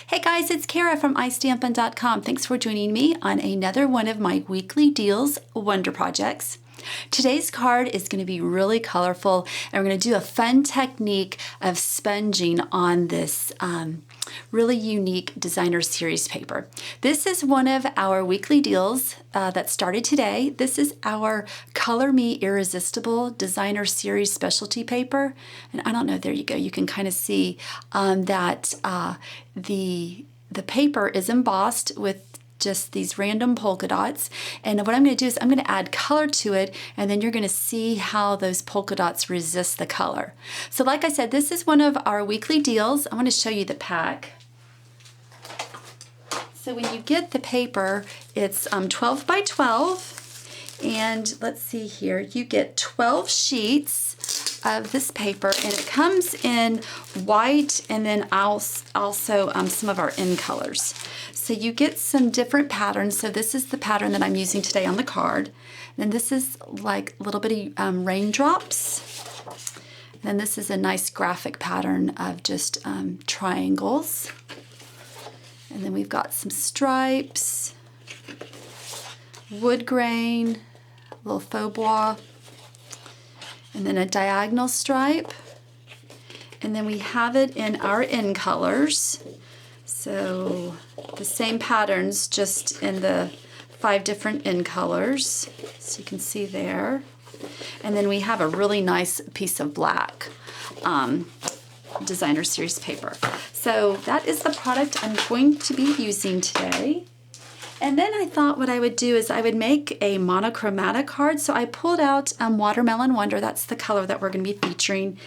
Hey guys, it's Kara from iStampin.com. Thanks for joining me on another one of my weekly deals wonder projects. Today's card is going to be really colorful, and we're going to do a fun technique of sponging on this really unique designer series paper. This is one of our weekly deals that started today. This is our Color Me Irresistible Designer Series specialty paper. And I don't know, there you go. You can kind of see that the paper is embossed with just these random polka dots, and what I'm going to do is I'm going to add color to it, and then you're going to see how those polka dots resist the color. So like I said, this is one of our weekly deals. I want to show you the pack. So when you get the paper, it's 12 by 12, and let's see here, you get 12 sheets of this paper, and it comes in white and then also some of our in colors. So you get some different patterns. So this is the pattern that I'm using today on the card. Then this is like little bitty raindrops. Then this is a nice graphic pattern of just triangles. And then we've got some stripes, wood grain, a little faux bois, and then a diagonal stripe. And then we have it in our in colors. So the same patterns, just in the 5 different in colors, so you can see there. And then we have a really nice piece of black designer series paper. So that is the product I'm going to be using today. And then I thought what I would do is I would make a monochromatic card. So I pulled out Watermelon Wonder. That's the color that we're going to be featuring.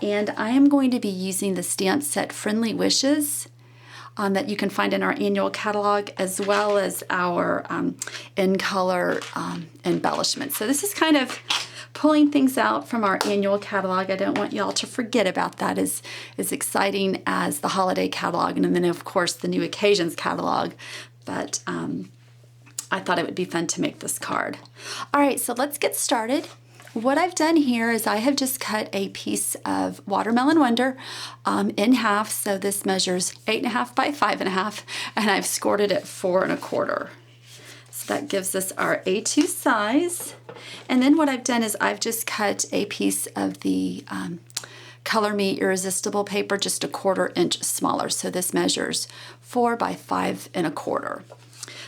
And I am going to be using the stamp set Friendly Wishes that you can find in our annual catalog, as well as our in color embellishments. So this is kind of pulling things out from our annual catalog. I don't want y'all to forget about that, as exciting as the holiday catalog, and then of course the new occasions catalog. But I thought it would be fun to make this card. All right, so let's get started. What I've done here is I have just cut a piece of Watermelon Wonder in half. So this measures 8.5 by 5.5, and I've scored it at 4 1/4. So that gives us our A2 size. And then what I've done is I've just cut a piece of the Color Me Irresistible paper, just 1/4 inch smaller. So this measures 4 by 5 1/4.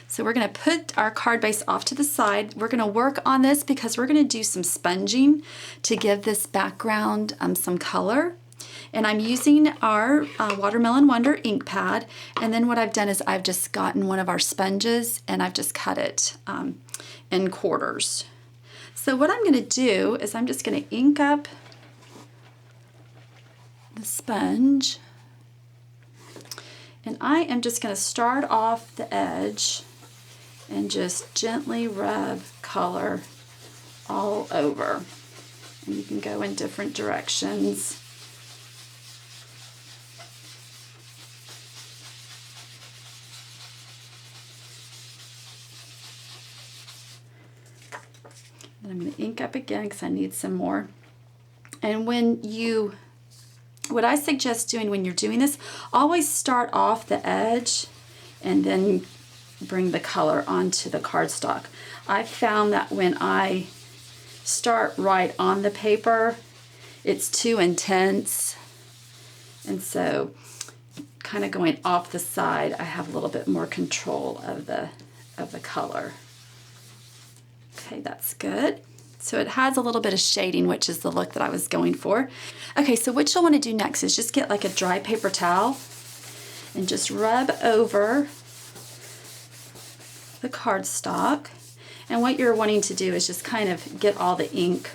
So we're going to put our card base off to the side. We're going to work on this because we're going to do some sponging to give this background some color. And I'm using our Watermelon Wonder ink pad. And then what I've done is I've just gotten one of our sponges and I've just cut it in quarters. So what I'm going to do is I'm just going to ink up the sponge. And I am just going to start off the edge and just gently rub color all over. And you can go in different directions. And I'm going to ink up again because I need some more. And what I suggest doing when you're doing this, always start off the edge and then bring the color onto the cardstock. I've found that when I start right on the paper, it's too intense. And so kind of going off the side, I have a little bit more control of the color. Okay, that's good. So it has a little bit of shading, which is the look that I was going for. Okay, so what you'll want to do next is just get like a dry paper towel and just rub over the cardstock. And what you're wanting to do is just kind of get all the ink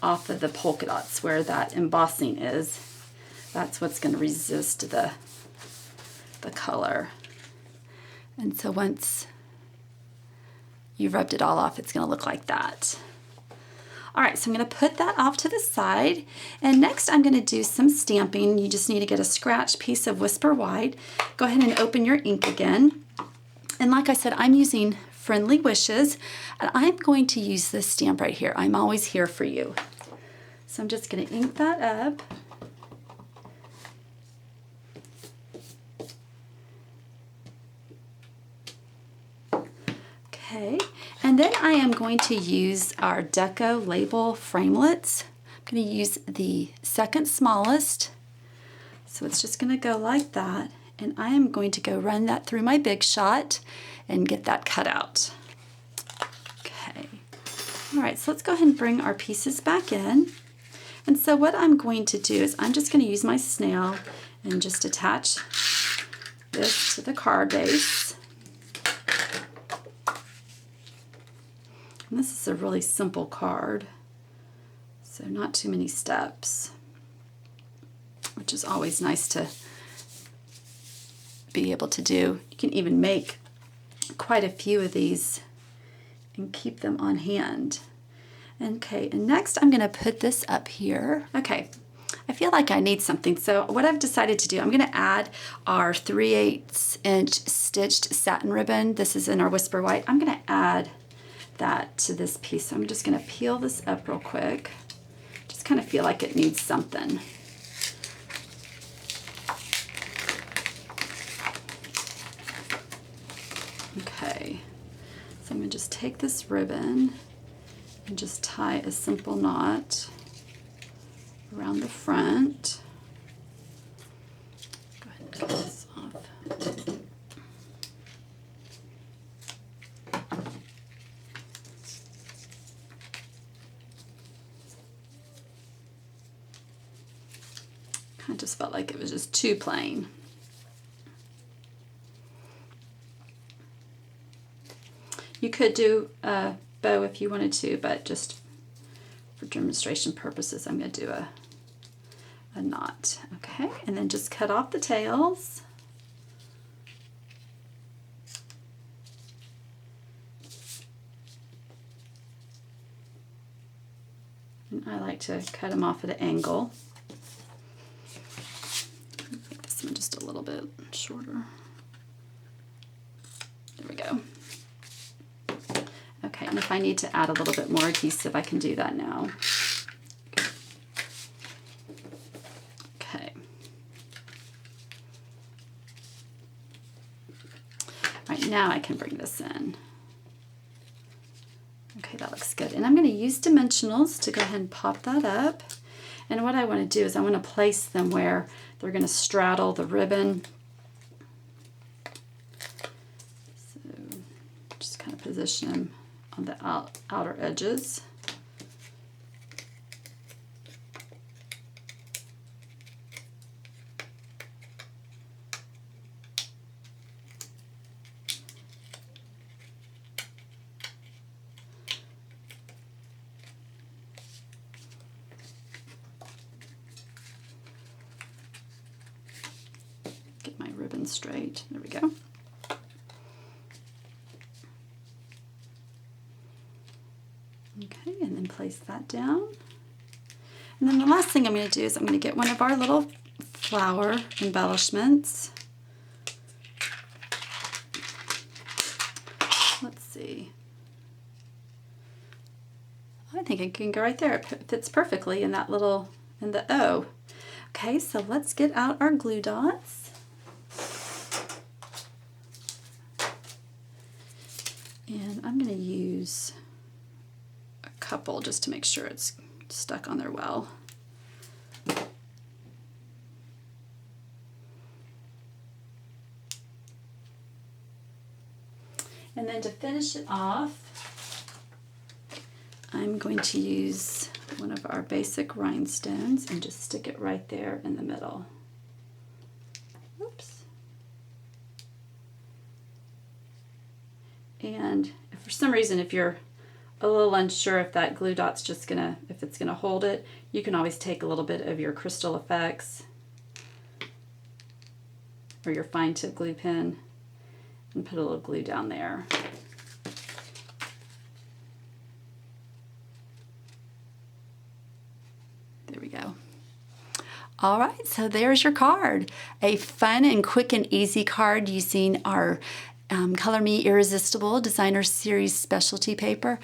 off of the polka dots where that embossing is. That's what's going to resist the color. And so once you've rubbed it all off, it's going to look like that. All right, so I'm going to put that off to the side, and next I'm going to do some stamping. You just need to get a scratch piece of Whisper White. Go ahead and open your ink again. And like I said, I'm using Friendly Wishes, and I'm going to use this stamp right here. I'm always here for you. So I'm just going to ink that up. And then I am going to use our Deco label framelits. I'm going to use the second smallest. So it's just going to go like that. And I am going to go run that through my Big Shot and get that cut out. Okay. All right, so let's go ahead and bring our pieces back in. And so what I'm going to do is I'm just going to use my snail and just attach this to the card base. And this is a really simple card, so not too many steps, which is always nice to be able to do. You can even make quite a few of these and keep them on hand. Okay, and next I'm going to put this up here. Okay, I feel like I need something, so what I've decided to do, I'm going to add our 3/8 inch stitched satin ribbon. This is in our Whisper White. I'm going to add that to this piece. So I'm just going to peel this up real quick. Just kind of feel like it needs something. Okay, so I'm going to just take this ribbon and just tie a simple knot around the front. Go ahead and cut this off. I just felt like it was just too plain. You could do a bow if you wanted to, but just for demonstration purposes, I'm going to do a knot. Okay, and then just cut off the tails. And I like to cut them off at an angle. Make this one just a little bit shorter. There we go. Okay, and if I need to add a little bit more adhesive, I can do that now. Okay. All right, now I can bring this in. Okay, that looks good. And I'm going to use dimensionals to go ahead and pop that up. And what I want to do is I want to place them where they're going to straddle the ribbon. So just kind of position them on the outer edges. Get my ribbon straight. There we go. Okay, and then place that down. And then the last thing I'm going to do is I'm going to get one of our little flower embellishments. Let's see. I think it can go right there. It fits perfectly in that little, in the O. Okay, so let's get out our glue dots. And I'm going to use a couple just to make sure it's stuck on there well. And then to finish it off, I'm going to use one of our basic rhinestones and just stick it right there in the middle. Oops. And if for some reason, if you're a little unsure if that glue dot's just gonna, if it's gonna hold it, you can always take a little bit of your Crystal Effects or your fine tip glue pen and put a little glue down there. There we go. All right, so there's your card. A fun and quick and easy card using our Color Me Irresistible Designer Series specialty paper.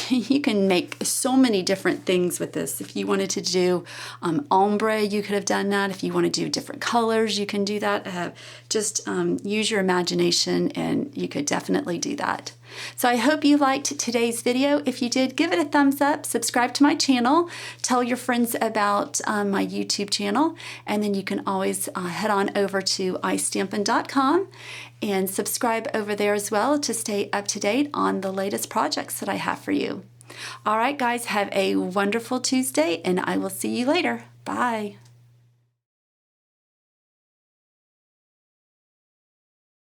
You can make so many different things with this. If you wanted to do ombre, you could have done that. If you want to do different colors, you can do that. Just use your imagination and you could definitely do that. So I hope you liked today's video. If you did, give it a thumbs up, subscribe to my channel, tell your friends about my YouTube channel, and then you can always head on over to istampin.com and subscribe over there as well to stay up to date on the latest projects that I have for you. All right, guys, have a wonderful Tuesday, and I will see you later. Bye.